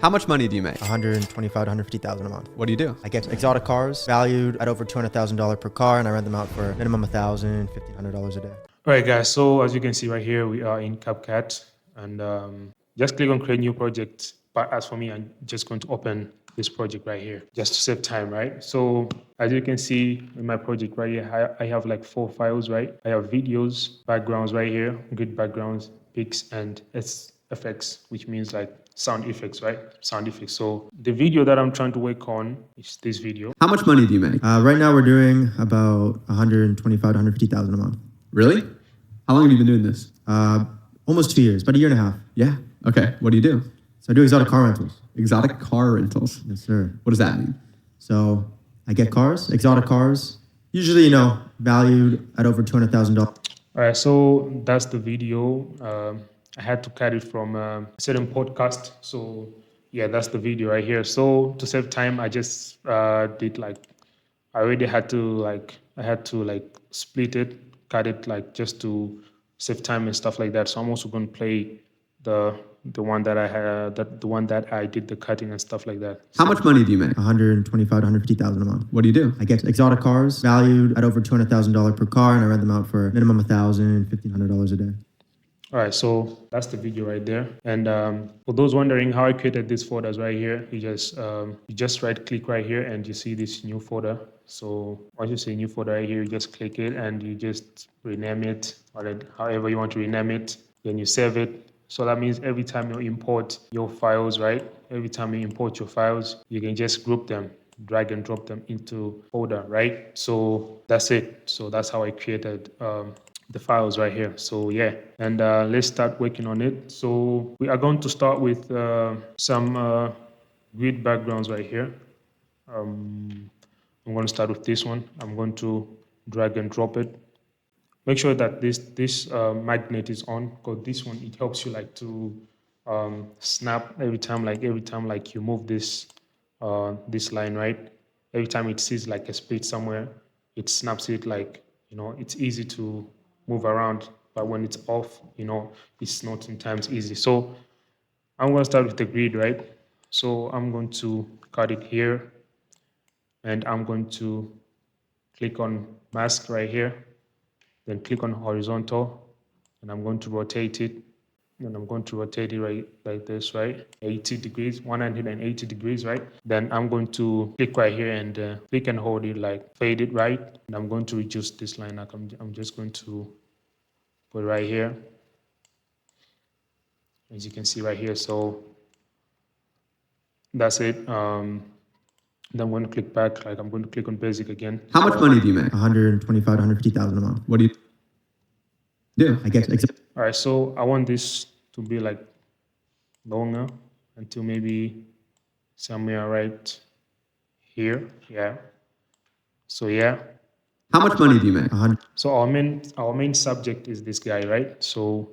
How much money do you make? 125 to 150,000 a month. What do you do? I get exotic cars valued at over $200,000 per car, and I rent them out for minimum $1,000, $1,500 a day. All right, guys. So as you can see right here, we are in CapCut, and just click on create new project. But as for me, I'm just going to open this project right here just to save time, right? So as you can see in my project right here, I have like 4 files, right? I have videos, backgrounds right here, grid backgrounds, pics, and effects, which means like sound effects, right? Sound effects. So the video that I'm trying to work on is this video. How much money do you make? Right now, we're doing about 125 to 150,000 a month. Really? How long have you been doing this? Almost 2 years, about a year and a half. Yeah. Okay. What do you do? So I do exotic car rentals. Exotic car rentals. Yes, sir. What does that mean? So I get cars, exotic cars, usually, valued at over $200,000. All right, so that's the video. I had to cut it from a certain podcast. So yeah, that's the video right here. So to save time, I just did like, I already had to split it, cut it like just to save time and stuff like that. So I'm also going to play the one that I had, the one that I did the cutting and stuff like that. How much money do you make? 125 to 150,000 a month. What do you do? I get exotic cars valued at over $200,000 per car, and I rent them out for minimum $1,000, $1,500 a day. All right, so that's the video right there. And for those wondering how I created these folders right here, you just right click right here and you see this new folder. So once you see new folder right here, you just click it and you just rename it, or however you want to rename it. Then you save it. So that means every time you import your files, right? Every time you import your files, you can just group them, drag and drop them into folder, right? So that's it. So that's how I created the files right here. So yeah, and let's start working on it. So we are going to start with some grid backgrounds right here. I'm going to start with this one. I'm going to drag and drop it. Make sure that this magnet is on, because this one, it helps you like to snap every time like you move this this line, right? Every time it sees like a split somewhere, it snaps it, like, it's easy to move around, but when it's off, it's not sometimes easy. So I'm going to start with the grid, right? So I'm going to cut it here, and I'm going to click on mask right here, then click on horizontal, and I'm going to rotate it, and I'm going to rotate it right like this, right? 80 degrees, 180 degrees, right? Then I'm going to click right here and click and hold it, like fade it, right? And I'm going to reduce this line. Like I'm just going to put it right here, as you can see right here. So that's it. Then I'm going to click back, like I'm going to click on basic again. How much money do you make? 125 to 150,000 a month. What do you do? I get All right, so I want this to be like longer until maybe somewhere right here. Yeah. So yeah. How much money do you make? So our main subject is this guy, right? So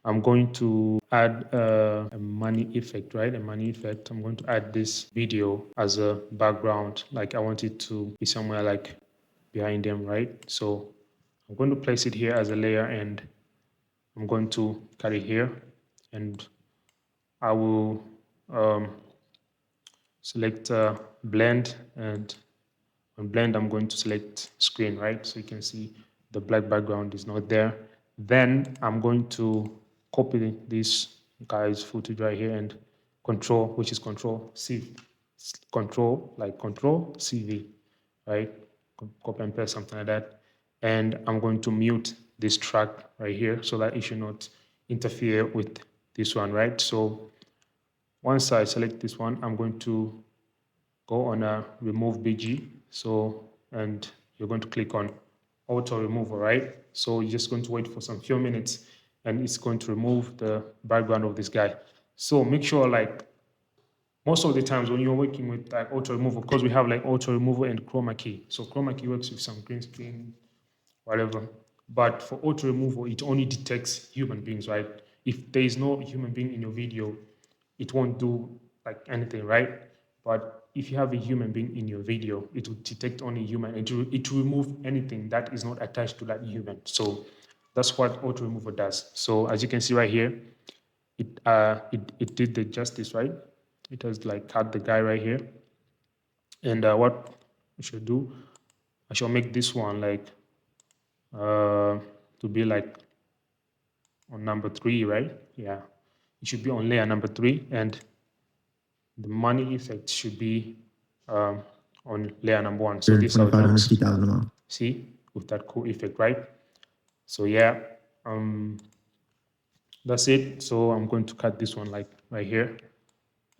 I'm going to add a money effect, right? A money effect. I'm going to add this video as a background. Like I want it to be somewhere like behind them, right? So I'm going to place it here as a layer, and I'm going to cut it here, and I will select blend, and on blend I'm going to select screen, right? So you can see the black background is not there. Then I'm going to copy this guy's footage right here and control, which is control C, control CV, right? Copy and paste, something like that. And I'm going to mute this track right here so that it should not interfere with this one, right? So once I select this one, I'm going to go on a remove BG. So, and you're going to click on auto removal, right? So you're just going to wait for some few minutes, and it's going to remove the background of this guy. So make sure, like, most of the times when you're working with like auto removal, because we have like auto removal and chroma key. So chroma key works with some green screen, whatever. But for auto removal, it only detects human beings, right? If there is no human being in your video, it won't do like anything, right? But if you have a human being in your video, it will detect only human. It will remove anything that is not attached to that human. So that's what auto removal does. So as you can see right here, it did the justice, right? it has like cut the guy right here. And what I should do, I shall make this one like to be like on number 3, right? Yeah, it should be on layer number 3, and the money effect should be um, on layer number 1. So this is how it looks. See, with that cool effect, right? So yeah, that's it. So I'm going to cut this one like right here,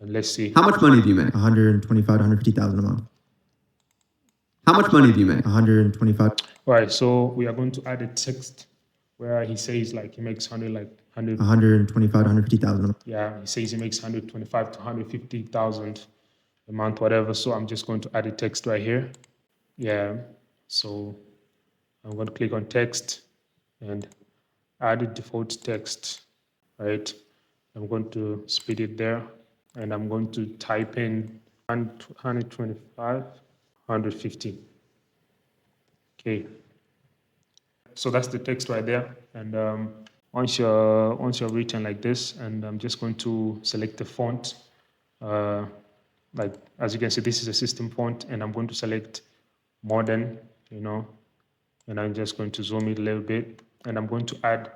and let's see. How much money do you make? 125 to 150,000 a month. How much money do you make? 125. All right, so we are going to add a text where he says like he makes 125 to 150,000 a month. Yeah, he says he makes 125 to 150,000 a month, whatever. So I'm just going to add a text right here. Yeah, so I'm going to click on text and add a default text, right? I'm going to split it there, and I'm going to type in 125, 150. Okay. So that's the text right there. And once you're written like this, and I'm just going to select the font. Like as you can see, this is a system font, and I'm going to select modern, and I'm just going to zoom it a little bit, and I'm going to add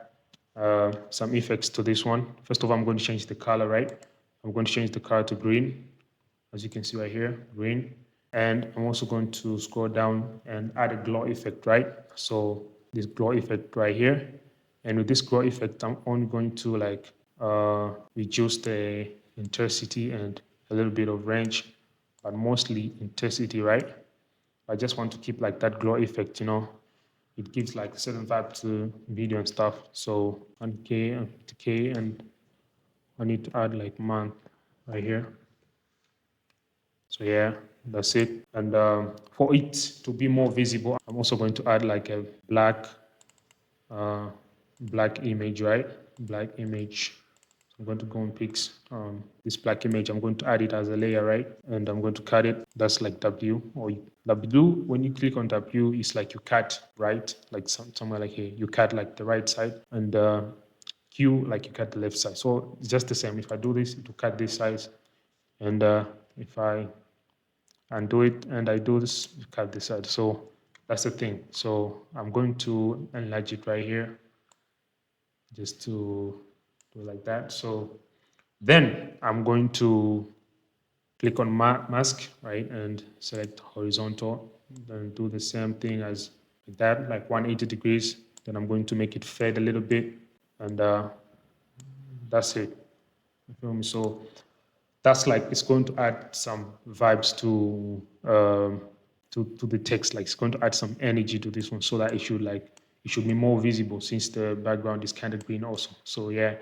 some effects to this one. First of all, I'm going to change the color, right? I'm going to change the color to green, as you can see right here, green. And I'm also going to scroll down and add a glow effect, right? So this glow effect right here. And with this glow effect, I'm only going to like reduce the intensity and a little bit of range, but mostly intensity, right? I just want to keep like that glow effect, It gives like a certain vibe to video and stuff. So 100K and 50K, and I need to add like month right here. So yeah, that's it. And for it to be more visible, I'm also going to add like a black image, right? Black image. So I'm going to go and pick this black image. I'm going to add it as a layer, right? And I'm going to cut it. That's like W, or W. When you click on W, it's like you cut, right? Like somewhere like here, you cut like the right side, and Q, like you cut the left side. So it's just the same. If I do this, it will cut this size, and if I undo it and I do this, you cut this side. So that's the thing. So I'm going to enlarge it right here, just to do like that. So then I'm going to click on mask, right, and select horizontal. Then do the same thing as like that, like 180 degrees. Then I'm going to make it fade a little bit, and that's it. You feel me? So that's like, it's going to add some vibes to the text. Like it's going to add some energy to this one, so that it should be more visible, since the background is kind of green also. So yeah,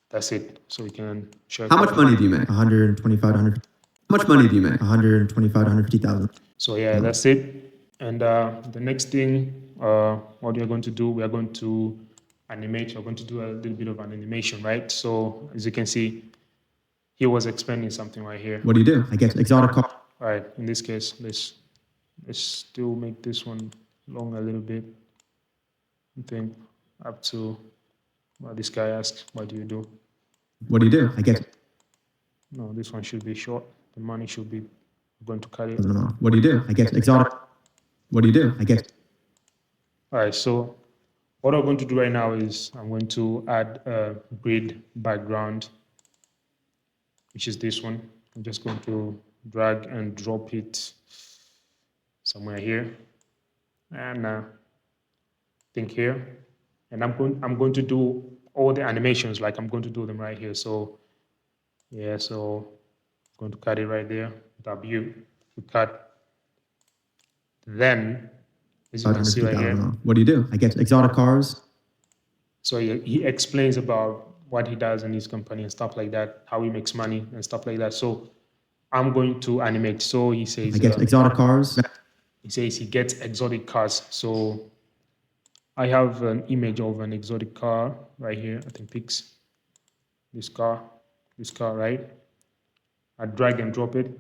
that's it. So we can check. How much money do you make? 125 to 100. How much money do you make? 125 to 150,000. So yeah, that's it. And the next thing, what we are going to do, we are going to animate. We're going to do a little bit of an animation, right? So as you can see, he was explaining something right here. What do you do? I get exotic car. All right, in this case, let's still make this one long a little bit. I think up to what this guy asked, what do you do? What do you do? I get. No, this one should be short. The money should be, I'm going to cut it. What do you do? I get exotic. What do you do? I get. All right, so what I'm going to do right now is I'm going to add a grid background, which is this one. I'm just going to drag and drop it somewhere here, and I think here. And I'm going to do all the animations, like I'm going to do them right here. So yeah, so I'm going to cut it right there. W, we cut. Then, as you can see right here. What do you do? I get exotic cars. So he explains about what he does in his company and stuff like that, how he makes money and stuff like that. So I'm going to animate. So he says, I get exotic cars. He says he gets exotic cars. So I have an image of an exotic car right here. I think picks this car, right? I drag and drop it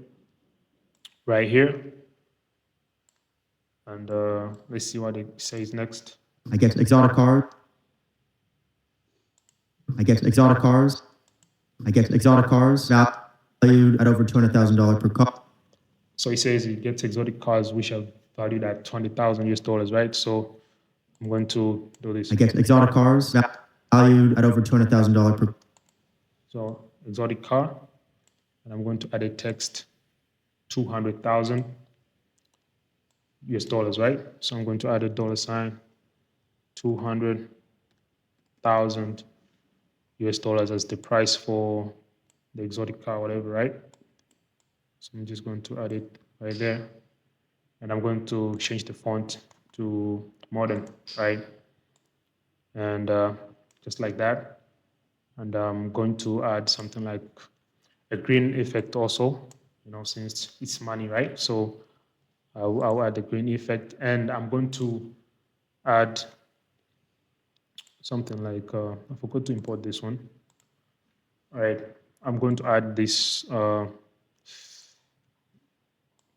right here. And let's see what it says next. I get exotic cars. I get exotic cars. I get exotic cars. valued at over $200,000 per car. So it says it gets exotic cars which are valued at 20,000 US dollars, right? So I'm going to do this. I get exotic cars valued at over $200,000 per. So exotic car, and I'm going to add a text, 200,000 US dollars, right? So I'm going to add a dollar sign, 200,000 US dollars as the price for the exotic car, whatever, right? So I'm just going to add it right there. And I'm going to change the font to modern, right? And just like that. And I'm going to add something like a green effect also, since it's money, right? So I'll add the green effect, and I'm going to add something like, I forgot to import this one. All right, I'm going to add this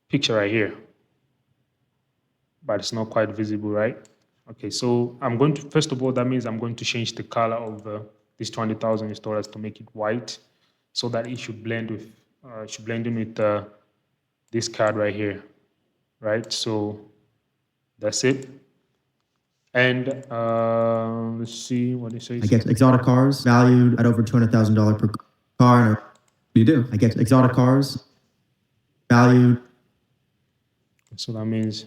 picture right here, but it's not quite visible, right? Okay, so I'm going to, first of all, that means I'm going to change the color of this 20,000 dollars to make it white, so that it should blend with, in with this card right here, right? So that's it. And let's see what it says. I get exotic cars valued at over $200,000 per car. You do. I get exotic cars valued. So that means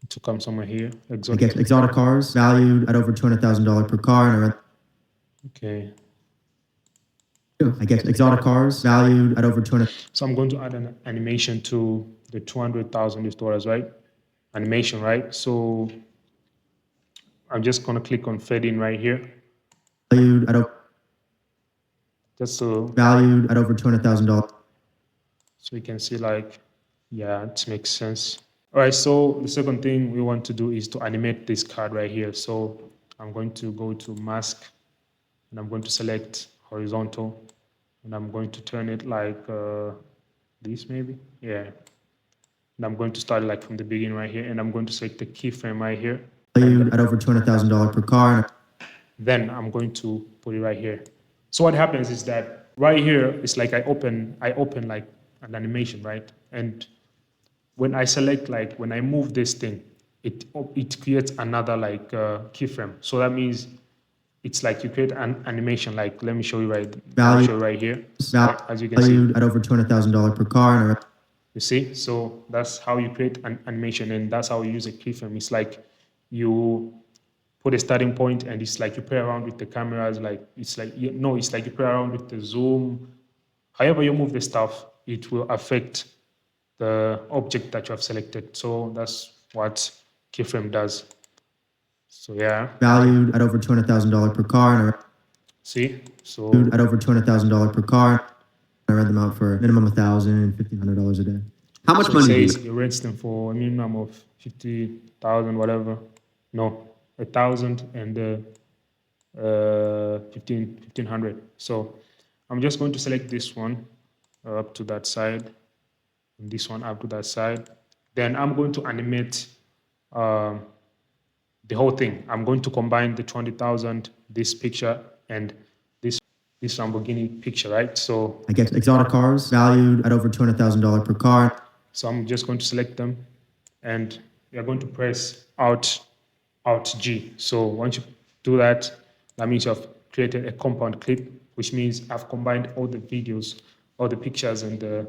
to come somewhere here. I get exotic cars valued at over $200,000 per car. Okay. I get exotic cars valued at over 200. So I'm going to add an animation to the 200,000 dollars, right? Animation, right? So I'm just going to click on fade in right here. Valued at over. Just so valued at over $200,000. So you can see, like, yeah, it makes sense. All right, so the second thing we want to do is to animate this card right here. So I'm going to go to mask, and I'm going to select horizontal, and I'm going to turn it like this maybe, yeah. And I'm going to start like from the beginning right here, and I'm going to select the keyframe right here. Valued at over $200,000 per car. Then I'm going to put it right here. So what happens is that right here, it's like I open like an animation, right? And when I select, like when I move this thing, it creates another like keyframe. So that means it's like you create an animation. Like, let me show you right here. As you can see, valued at over $200,000 per car. You see, so that's how you create an animation, and that's how you use a keyframe. It's like you put a starting point, and it's like you play around with the cameras. Like it's like you play around with the zoom. However you move the stuff, it will affect the object that you have selected. So that's what keyframe does. So yeah. Valued at over $200,000 per car. See, so at over $200,000 per car. I rent them out for a minimum of $1,000, $1,500 a day. How much money do you make? You rent them for a minimum of 50,000, whatever. No, 1,000 and 1,500. So I'm just going to select this one up to that side, and this one up to that side. Then I'm going to animate the whole thing. I'm going to combine the 20,000, this picture, and this Lamborghini picture, right? So I get exotic cars valued at over $200,000 per car. So I'm just going to select them, and we are going to press Alt G. So once you do that, that means you have created a compound clip, which means I've combined all the videos, all the pictures, and the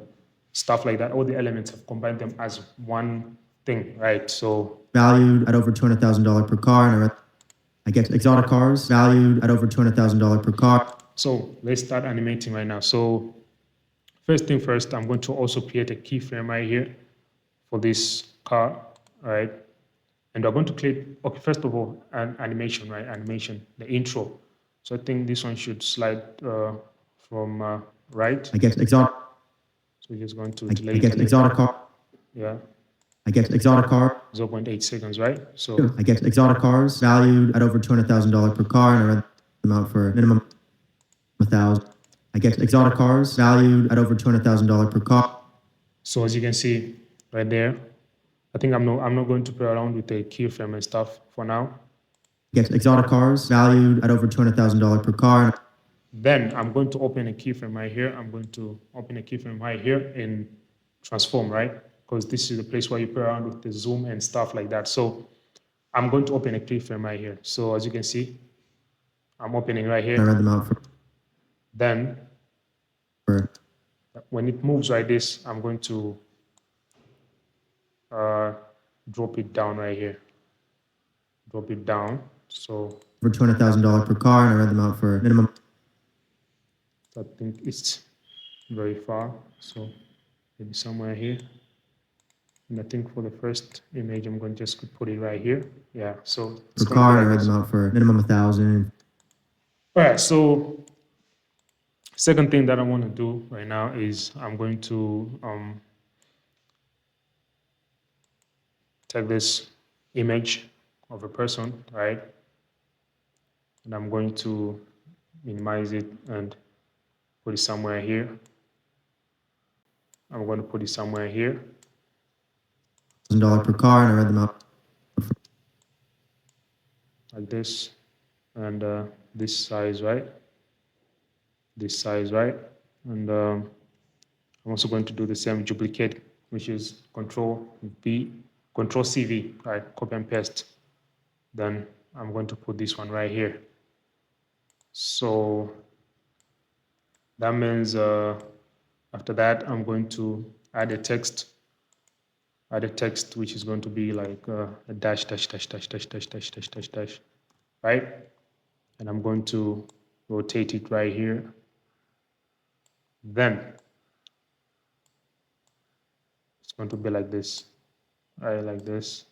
stuff like that. All the elements, I've combined them as one thing, right? So valued at over $200,000 per car. I get exotic cars valued at over $200,000 per car. So let's start animating right now. So first thing first, I'm going to also create a keyframe right here for this car, right? And we're going to click, okay, first of all, an animation, right? Animation, the intro. So I think this one should slide from right. I get exotic. So we're just going to delay. I get exotic car. Yeah. I get exotic car. 0.8 seconds, right? So I get exotic cars valued at over $200,000 per car, and I rent them out for a minimum of $1,000. I get exotic cars valued at over $200,000 per car. So as you can see right there, I think I'm not going to play around with the keyframe and stuff for now. Get exotic cars valued at over $200,000 per car. Then I'm going to open a keyframe right here. I'm going to open a keyframe right here in transform, right? Because this is the place where you play around with the zoom and stuff like that. So I'm going to open a keyframe right here. So as you can see, I'm opening right I here. read them out Then for when it moves like this, I'm going to drop it down right here. Drop it down. So over $200,000 per car, and I read them out for minimum. I think it's very far. So maybe somewhere here. And I think for the first image, I'm going to just put it right here. Yeah, so it's Per going to be car, and I like read this. them out for minimum 1,000. All right, so second thing that I want to do right now is I'm going to take this image of a person, right? And I'm going to minimize it and put it somewhere here. I'm going to put it somewhere here. $1,000 per car, and I read them out Like this. And this size, right? This size, right? And I'm also going to do the same duplicate, which is Control V, Control CV, right? Copy and paste. Then I'm going to put this one right here. So that means after that, I'm going to add a text which is going to be like a dash, dash, dash, dash, dash, dash, dash, dash, dash, dash, right? And I'm going to rotate it right here. Then it's going to be like this, right? Like this.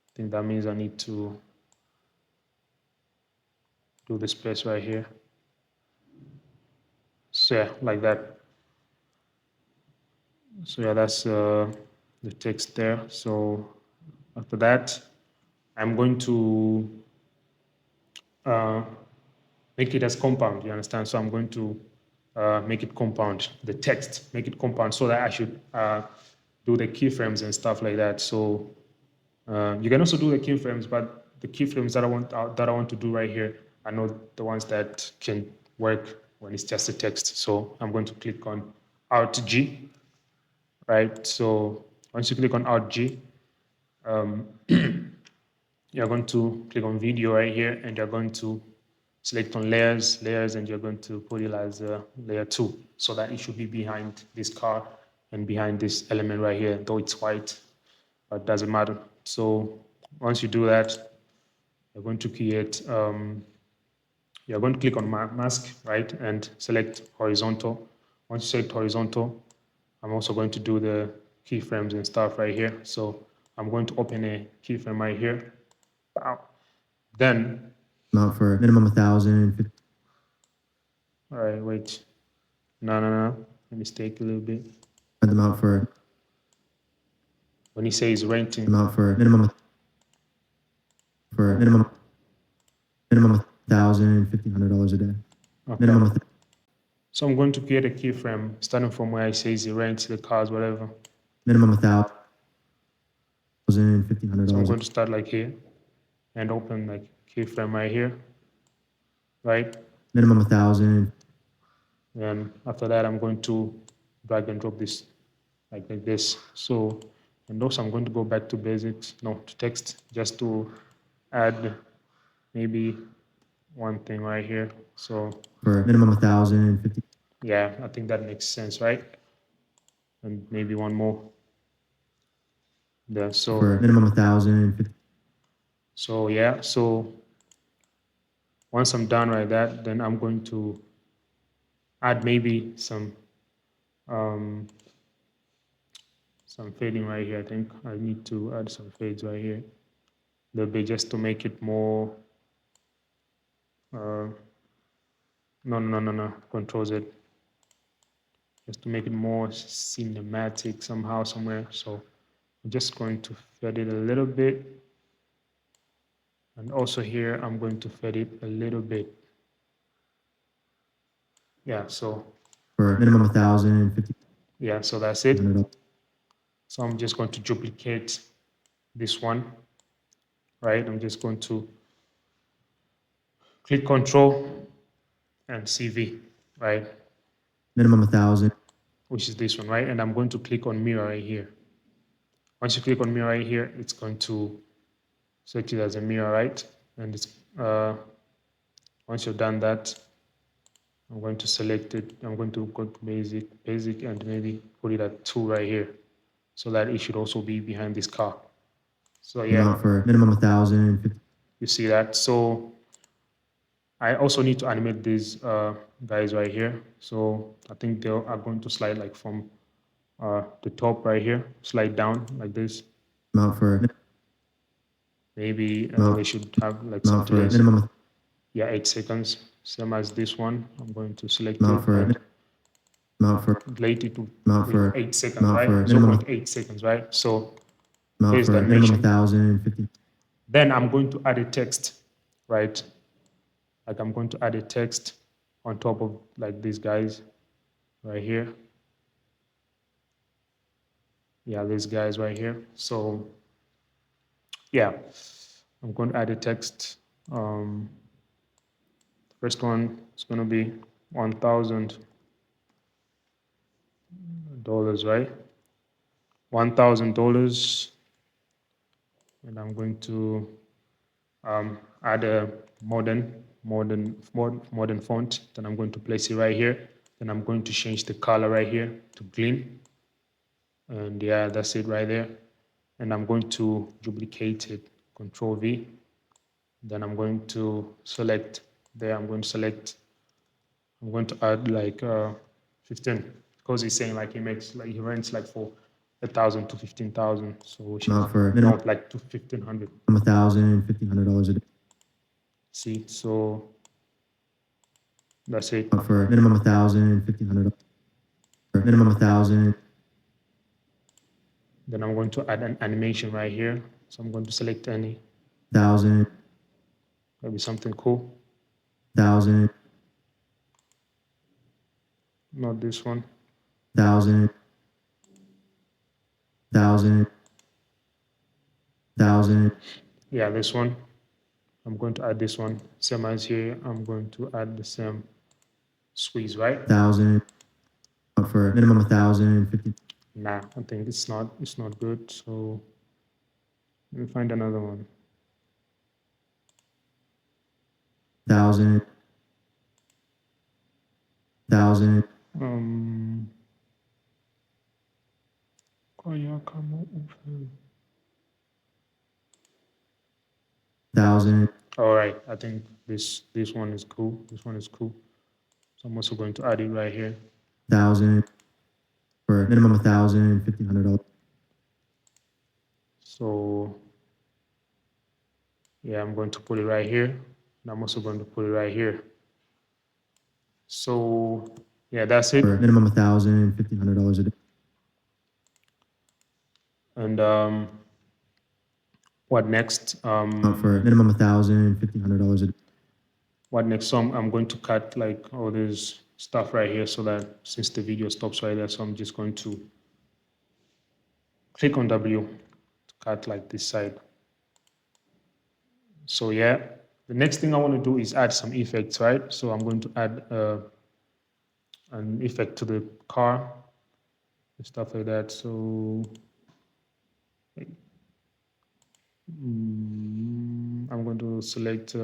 I think that means I need to do the space right here. So yeah, like that. So yeah, that's the text there. So after that, I'm going to make it as compound, you understand? So I'm going to make it compound, the text, make it compound so that I should do the keyframes and stuff like that. So you can also do the keyframes, but the keyframes that I want to do right here are not the ones that can work when it's just a text. So I'm going to click on Alt G, right? So once you click on Alt G, you're going to click on video right here, and you're going to select on layers, and you're going to put it as layer 2, so that it should be behind this car and behind this element right here, though it's white, but it doesn't matter. So once you do that, you're going to create, you're going to click on mask, right, and select horizontal. Once you select horizontal, I'm also going to do the keyframes and stuff right here. So I'm going to open a keyframe right here. Then, out for minimum 1,000. all right, wait. No. A mistake a little bit. Read them out for When he says renting, them out for minimum $1,000, $1,500 a day. okay. Minimum So I'm going to create a keyframe starting from where it says he rents the cars, whatever. minimum $1,000, $1,500. So I'm going to start like here and open like keyframe right here, right? Minimum 1,000. And after that, I'm going to drag and drop this like this. So, and also I'm going to go back to basics, no, to text, just to add maybe one thing right here. So For minimum 1,000. yeah, I think that makes sense, right? And maybe one more there. So For minimum 1,000. so yeah, so once I'm done like that, then I'm going to add maybe some fading right here. I think I need to add some fades right here, a little bit, just to make it more. No. Control Z. Just to make it more cinematic somehow, somewhere. So I'm just going to fade it a little bit. And also here, I'm going to fade it a little bit. Yeah, so. For minimum 1,000. Yeah, so that's it. So I'm just going to duplicate this one, right? I'm just going to click Control and CV, right? Minimum 1,000. Which is this one, right? And I'm going to click on mirror right here. Once you click on mirror right here, it's going to select it as a mirror, right? And it's once you've done that, I'm going to select it. I'm going to go to basic, and maybe put it at 2 right here, so that it should also be behind this car. So yeah, Amount for minimum 1,000. you see that. So I also need to animate these guys right here. So I think they are going to slide like from the top right here, slide down like this. Amount for Maybe they should have like amount something for else. minimum. Yeah, 8 seconds, same as this one. I'm going to select Amount it for and amount for relate it to amount for 8 seconds, amount right? for minimum 0.8 seconds, right? So amount here's for the minimum animation. 1,050. Then I'm going to add a text, right? Like I'm going to add a text on top of like these guys right here. Yeah, these guys right here. So yeah, I'm going to add a text. The first one is going to be $1,000, right? $1,000, and I'm going to add a modern font. Then I'm going to place it right here. Then I'm going to change the color right here to green. And yeah, that's it right there. And I'm going to duplicate it, Control V. Then I'm going to select there. I'm going to add like 15, because he's saying like he rents like for 1,000 to 15,000. So we should Amount for minimum up like to 1,500. $1,000, $1,500 a day. See, so that's it. Amount for minimum 1,000, $1,500. For minimum 1,000. Then I'm going to add an animation right here. So I'm going to select any, 1,000, maybe something cool. 1,000, Not this one. 1,000, 1,000, 1,000. Yeah, this one. I'm going to add this one. Same as here, I'm going to add the same squeeze, right? 1,000. For minimum 1,000, 50. Nah, I think it's not good. So let me find another one. 1,000, 1,000. Thousand. All right, I think this one is cool. This one is cool. So I'm also going to add it right here. 1,000. For minimum 1,000, $1,500. So yeah, I'm going to put it right here. And I'm also going to put it right here. So yeah, that's it. For minimum 1,000, $1,500 a day. And what next? For minimum 1,000, $1,500 a day. What next? So I'm going to cut like all this stuff right here, so that since the video stops right there, so I'm just going to click on W to cut like this side. So yeah, the next thing I want to do is add some effects, right? So I'm going to add an effect to the car and stuff like that. So I'm going to select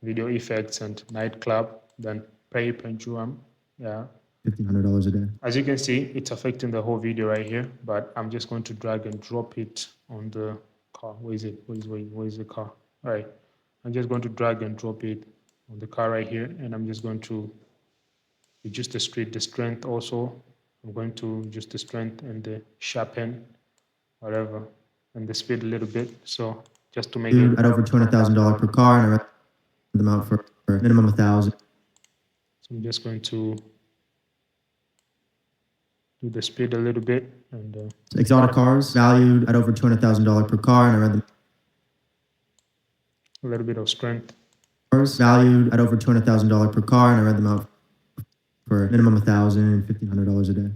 video effects and nightclub, then pay pendulum. Yeah, $1,500 a day. as you can see, it's affecting the whole video right here, but I'm just going to drag and drop it on the car. Where is it? Where is the car? All right, I'm just going to drag and drop it on the car right here, and I'm just going to reduce the strength also. I'm going to reduce the strength and the sharpen, whatever, and the speed a little bit. So just to make it At over $200,000 per car, and I rent them out for minimum 1,000. So I'm just going to do the speed a little bit, and Exotic cars valued at over $200,000 per car, and I rent them. a little bit of strength. Cars valued at over $200,000 per car, and I rent them out for minimum 1,000, $1,500 a day.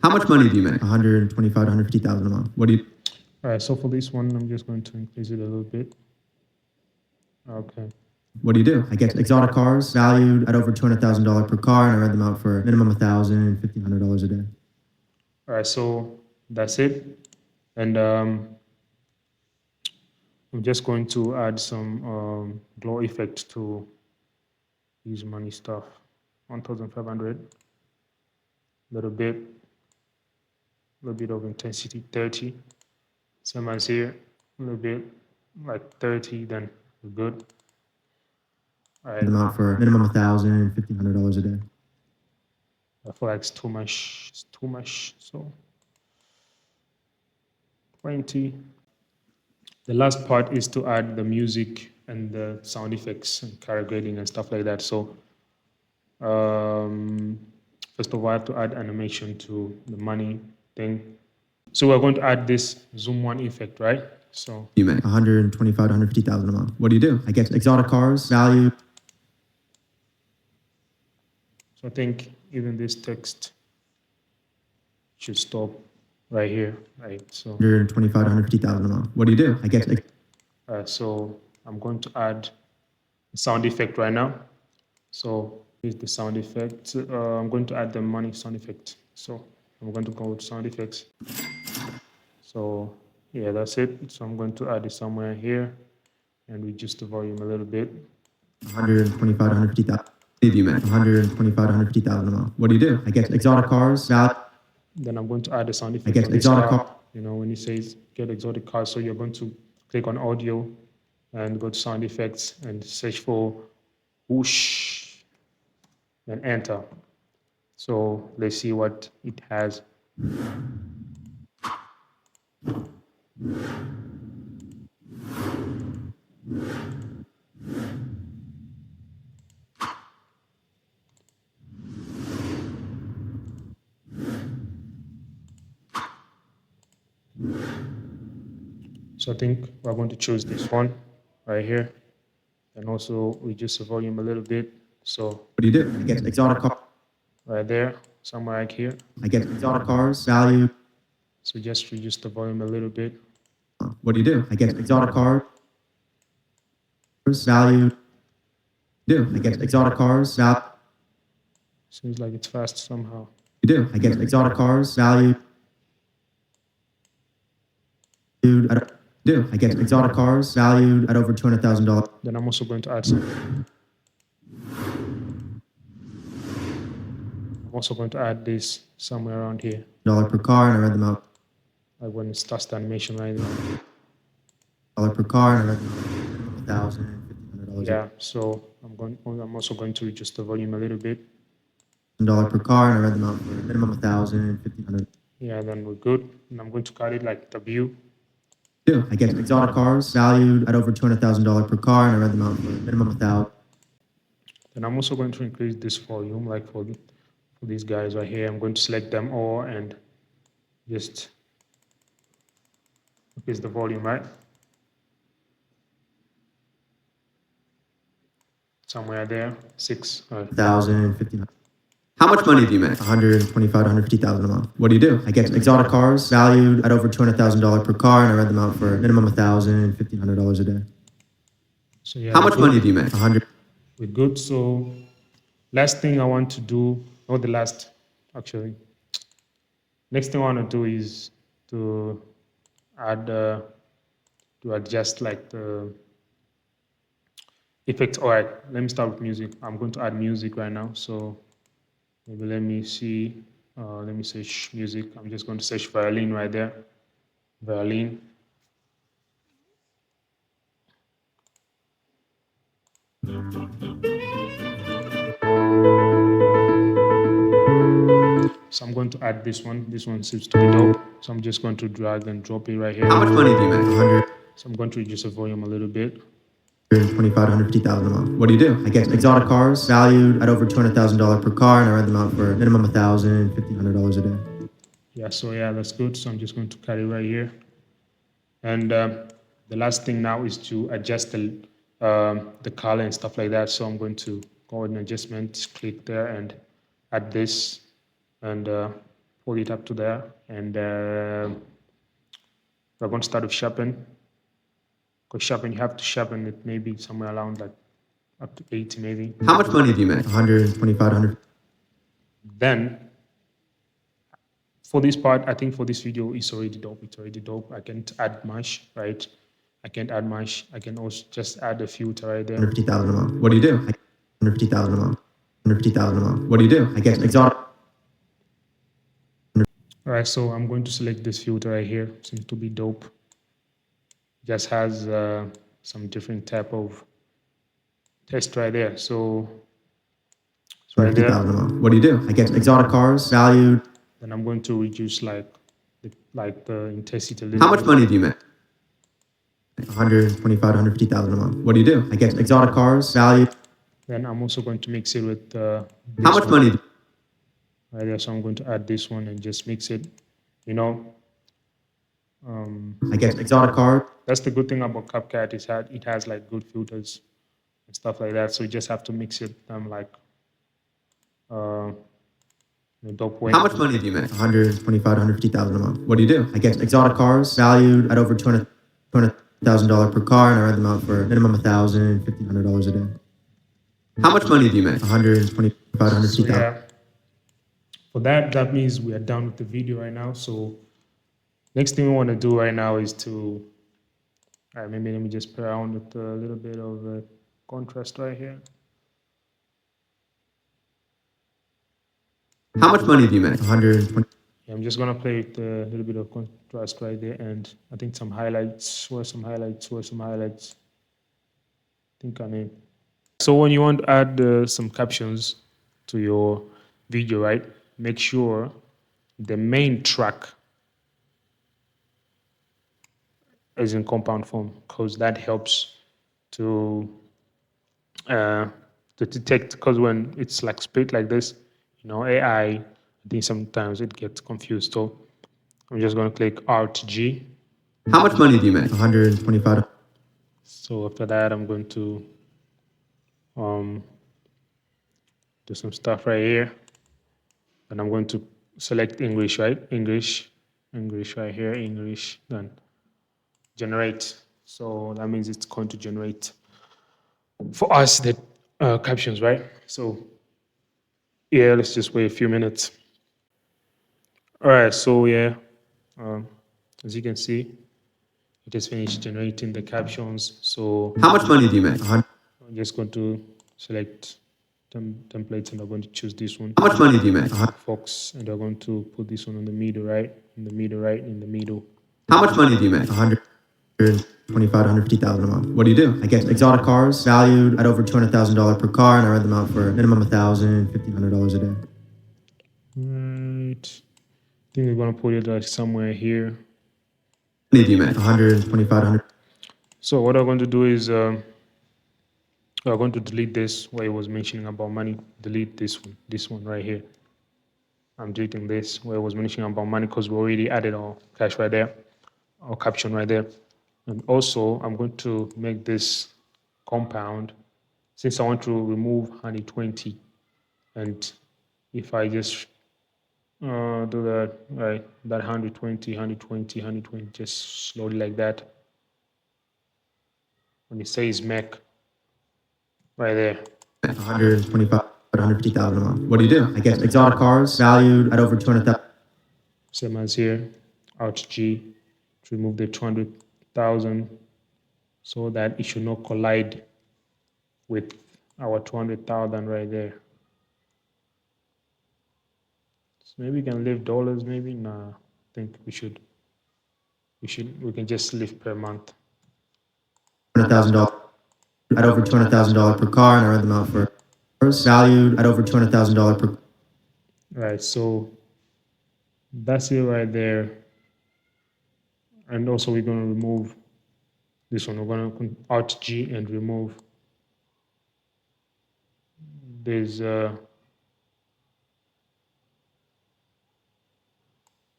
How much money do you make? 125, 150,000 a month. What do you? All right, so for this one, I'm just going to increase it a little bit. Okay. What do you do? I get exotic cars valued at over $200,000 per car, and I rent them out for minimum $1,000, $1,500 a day. All right, so that's it. And I'm just going to add some glow effect to these money stuff. 1,500, little bit of intensity, 30. Same as here, a little bit like 30, then we're good. All right. Rent them out for minimum $1,000, $1,500 a day. I feel like it's too much. So 20. The last part is to add the music and the sound effects and color grading and stuff like that. So first of all, I have to add animation to the money thing. So we're going to add this zoom one effect, right? So You make 125 to 150,000 a month. What do you do? I get exotic cars valued. I think even this text should stop right here, right? So 125 to 150,000 a month. What do you do? I get so I'm going to add a sound effect right now. So here's the sound effect. I'm going to add the money sound effect. So I'm going to go with sound effects. So yeah, that's it. So I'm going to add it somewhere here and reduce the volume a little bit. 125 to 150,000. You make 125 to 150,000 a month. What do you do? I get exotic cars valued. Then I'm going to add a sound effect. I get on this exotic car. car. You know, when it says get exotic cars, so you're going to click on audio and go to sound effects and search for whoosh and enter. So let's see what it has. So I think we're going to choose this one right here and also reduce the volume a little bit. So What do you do? I get exotic car. right there, somewhere like here. I get exotic cars valued. So just reduce the volume a little bit. What do you do? I get exotic cars valued. Do I get exotic cars valued? Seems like it's fast somehow. You do. I get exotic cars valued. I get exotic cars valued at over $200,000. Then I'm also going to add some. I'm also going to add this somewhere around here. Dollar per car, and I rent them out. Like when it starts the animation right now. Dollar per car, and I rent them out. $1,000, $1,500. Yeah, so I'm also going to reduce the volume a little bit. $1 per car, and I rent them out for minimum $1,000, $1,500. Yeah, then we're good. And I'm going to cut it like W. I get exotic cars valued at over $200,000 per car, and I rent them out for minimum $1,000. Then I'm also going to increase this volume, like for these guys right here. I'm going to select them all and just increase the volume, right? Somewhere there, 6. $1,000, $1,500. How much money do you make? 125 to 150,000 a month. What do you do? I get exotic cars valued at over $200,000 per car, and I rent them out for minimum $1,000, $1,500 a day. So yeah, How much money do you make? 100. we're good. So last thing I want to do, not the last, actually. Next thing I want to do is to add, to adjust like the effects. All right, let me start with music. I'm going to add music right now. So maybe let me see, let me search music. I'm just going to search violin right there. Violin. So I'm going to add this one. This one seems to be dope. So I'm just going to drag and drop it right here. How much money do you make? 100. So I'm going to reduce the volume a little bit. 125 to 150,000 a month. What do you do? I get exotic cars valued at over $200,000 per car, and I rent them out for minimum $1,000, $1,500 a day. Yeah, so yeah, that's good. So I'm just going to cut it right here. And the last thing now is to adjust the color and stuff like that. So I'm going to go in adjustment, click there and add this and pull it up to there. And we're going to start with sharpen. Because sharpen, you have to sharpen it maybe somewhere around like up to 80 maybe. How much money do you make? 125, 100. Then for this part, I think for this video, it's already dope. It's already dope. I can't add much, right? I can't add much. I can also just add a filter right there. 150,000 a month. What do you do? 150,000 a month. 150,000 a month. What do you do? I get exotic. All right, so I'm going to select this filter right here. Seems to be dope. Just has some different type of text right there. So it's right there. 150,000 a month. What do you do? I get exotic cars valued. Then I'm going to reduce like the intensity a little How much bit. money do you make? 125, 150,000 a month. What do you do? I get exotic cars valued. Then I'm also going to mix it with How much money? Right there. So I'm going to add this one and just mix it. You know, I get exotic cars. that's the good thing about CapCut is that it has like good filters and stuff like that. So you just have to mix it like in a dope way. How much money do you make? 125, 150,000 a month. What do you do? I get exotic cars valued at over $200,000 per car, and I rent them out for minimum $1,000, $1,500 a day. How much money do you make? 125, So 150,000. yeah, for that means we are done with the video right now. So next thing we want to do right now is to, all right, maybe let me just play around with a little bit of contrast right here. How much money do you make? 120. Yeah, I'm just gonna play with a little bit of contrast right there, and I think some highlights. Where some highlights? Where some highlights? I think I mean. So when you want to add some captions to your video, right? Make sure the main track is in compound form, because that helps to detect. Because when it's like split like this, you know, AI, I think sometimes it gets confused. So I'm just going to click Alt G. How much money do you make? 125. So after that, I'm going to do some stuff right here. And I'm going to select English, right? English right here, English, then generate. So that means it's going to generate for us the captions, right? So yeah, let's just wait a few minutes. All right, so yeah, as you can see, it has finished generating the captions. So How much money do you make? I'm just going to select templates, and I'm going to choose this one, How much money do you make? Fox, and I'm going to put this one in the middle, right? In the middle, right? In the middle. How much money do you make? 125, 150,000 a month. What do you do? I get exotic cars valued at over $200,000 per car, and I rent them out for minimum $1,000, $1,500 a day. Right. I think we're going to put it like somewhere here. How much do you make? 125, 100. So what I'm going to do is we're going to delete this where it was mentioning about money. Delete this one right here. I'm deleting this where it was mentioning about money because we already added our cash right there, our caption right there. And also I'm going to make this compound since I want to remove 120. And if I just do that, right, that 120, just slowly like that. When it says Mac, right there. 125, 150,000 a month. What do you do? I get exotic cars valued at over 200,000. Same as here, Alt G to remove the 200,000 so that it should not collide with our 200,000 right there. So maybe we can leave dollars, maybe? Nah, I think we can just leave per month. $200,000 at over $200,000 per car, and I rent them out for valued at over $200,000 per. Right, so that's it right there. And also we're going to remove this one. We're going to Alt G and remove this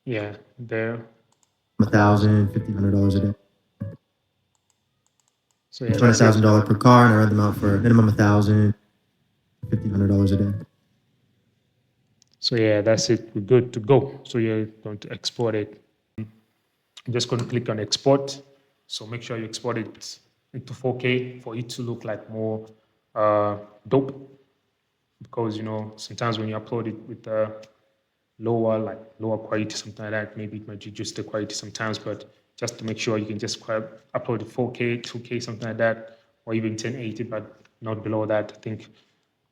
yeah, there. $1,000, $1,500 a day. So yeah, $200,000 per car, and I rent them out for minimum $1,000, $1,500 a day. So yeah, that's it. We're good to go. So you're going to export it. I'm just going to click on export. So make sure you export it into 4K for it to look like more dope, because sometimes when you upload it with lower quality, something like that, maybe it might reduce the quality sometimes. But just to make sure, you can just upload it 4K, 2K, something like that, or even 1080, but not below that. I think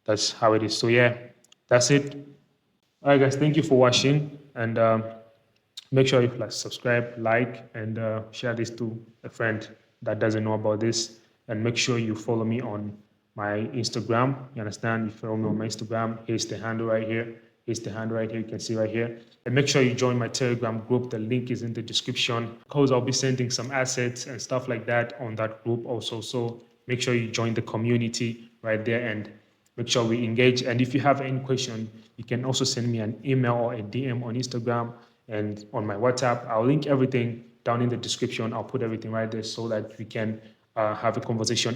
that's how it is. So yeah, that's it. All right, guys, thank you for watching, and make sure you subscribe, like, and share this to a friend that doesn't know about this. And make sure you follow me on my Instagram. You understand? You follow me on my Instagram. Here's the handle right here. Here's the handle right here. You can see right here. And make sure you join my Telegram group. The link is in the description, because I'll be sending some assets and stuff like that on that group also. So make sure you join the community right there, and make sure we engage. And if you have any question, you can also send me an email or a DM on Instagram and on my WhatsApp. I'll link everything down in the description. I'll put everything right there so that we can have a conversation